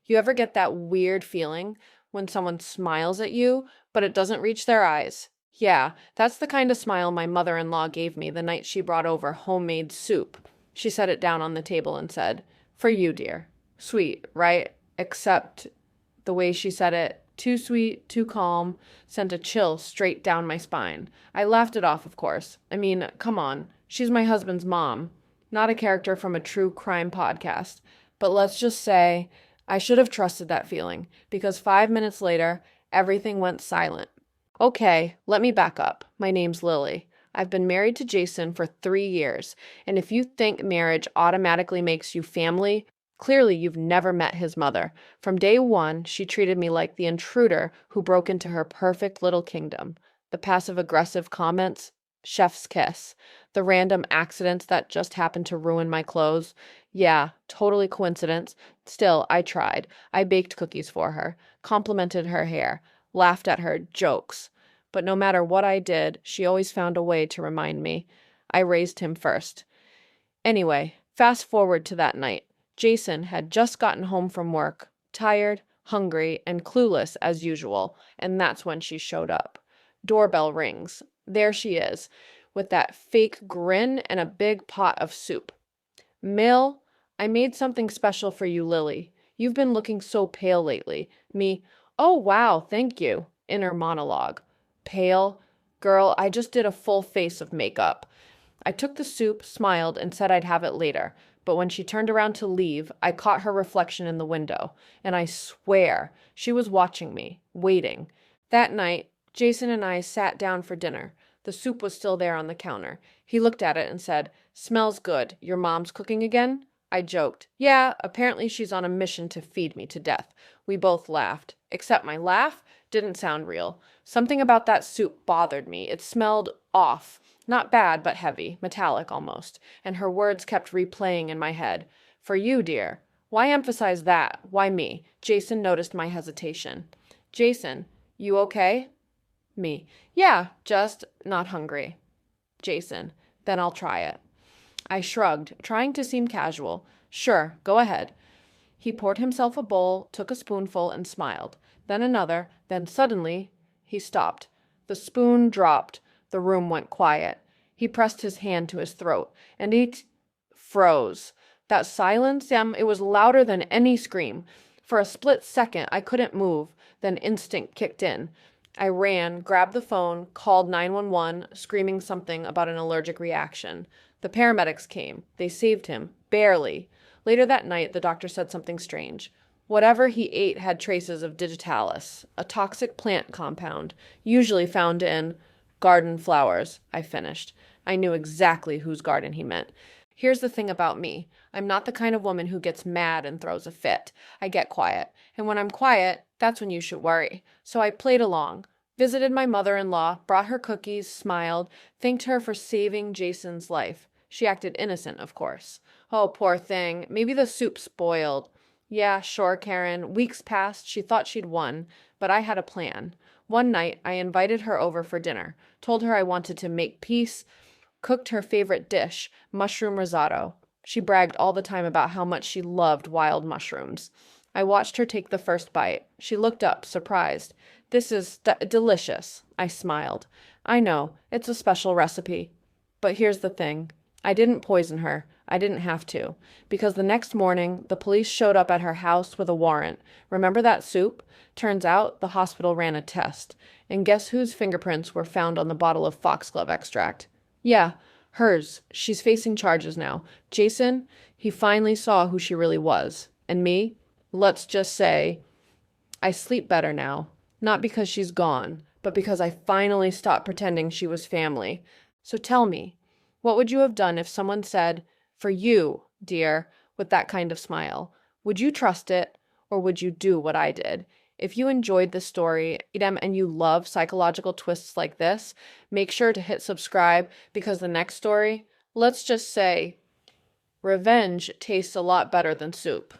You ever get that weird feeling when someone smiles at you, but it doesn't reach their eyes? Yeah, that's the kind of smile my mother-in-law gave me the night she brought over homemade soup. She set it down on the table and said, "For you, dear." Sweet, right? Except the way she said it, too sweet, too calm, sent a chill straight down my spine. I laughed it off, of course. I mean, come on. She's my husband's mom, not a character from a true crime podcast. But let's just say I should have trusted that feeling, because 5 minutes later, everything went silent. Okay, let me back up. My name's Lily. I've been married to Jason for 3 years, and if you think marriage automatically makes you family, clearly you've never met his mother. From day one, she treated me like the intruder who broke into her perfect little kingdom. The passive-aggressive comments, chef's kiss. The random accidents that just happened to ruin my clothes. Yeah, totally coincidence. Still, I tried. I baked cookies for her, complimented her hair, laughed at her jokes. But no matter what I did, she always found a way to remind me. I raised him first. Anyway, fast forward to that night. Jason had just gotten home from work, tired, hungry, and clueless as usual, and that's when she showed up. Doorbell rings. There she is, with that fake grin and a big pot of soup. "Mill, I made something special for you, Lily. You've been looking so pale lately." Me, "Oh, wow, thank you." Inner monologue. Pale? Girl, I just did a full face of makeup. I took the soup, smiled, and said I'd have it later. But when she turned around to leave, I caught her reflection in the window, and I swear she was watching me, waiting. That night, Jason and I sat down for dinner. The soup was still there on the counter. He looked at it and said, "Smells good. Your mom's cooking again?" I joked, "Yeah, apparently she's on a mission to feed me to death." We both laughed, except my laugh didn't sound real. Something about that soup bothered me. It smelled off. Not bad, but heavy, metallic almost, and her words kept replaying in my head. "For you, dear." Why emphasize that? Why me? Jason noticed my hesitation. "Jason, you okay?" Me, "Yeah, just not hungry." Jason, "Then I'll try it." I shrugged, trying to seem casual. "Sure, go ahead." He poured himself a bowl, took a spoonful, and smiled. Then another, then suddenly he stopped. The spoon dropped. The room went quiet. He pressed his hand to his throat, and he froze. That silence, it was louder than any scream. For a split second, I couldn't move. Then instinct kicked in. I ran, grabbed the phone, called 911, screaming something about an allergic reaction. The paramedics came. They saved him. Barely. Later that night, the doctor said something strange. Whatever he ate had traces of digitalis, a toxic plant compound, usually found in garden flowers, I finished. I knew exactly whose garden he meant. Here's the thing about me. I'm not the kind of woman who gets mad and throws a fit. I get quiet. And when I'm quiet, that's when you should worry. So I played along. Visited my mother-in-law, brought her cookies, smiled, thanked her for saving Jason's life. She acted innocent, of course. Oh, poor thing. Maybe the soup spoiled. Yeah, sure, Karen. Weeks passed. She thought she'd won. But I had a plan. One night, I invited her over for dinner, told her I wanted to make peace, cooked her favorite dish, mushroom risotto. She bragged all the time about how much she loved wild mushrooms. I watched her take the first bite. She looked up, surprised. "This is delicious." I smiled. "I know. It's a special recipe." But here's the thing. I didn't poison her. I didn't have to. Because the next morning, the police showed up at her house with a warrant. Remember that soup? Turns out the hospital ran a test. And guess whose fingerprints were found on the bottle of foxglove extract? Yeah, hers. She's facing charges now. Jason, he finally saw who she really was. And me? Let's just say I sleep better now. Not because she's gone, but because I finally stopped pretending she was family. So tell me, what would you have done if someone said, "For you, dear," with that kind of smile? Would you trust it, or would you do what I did? If you enjoyed this story and you love psychological twists like this, make sure to hit subscribe, because the next story, let's just say, revenge tastes a lot better than soup.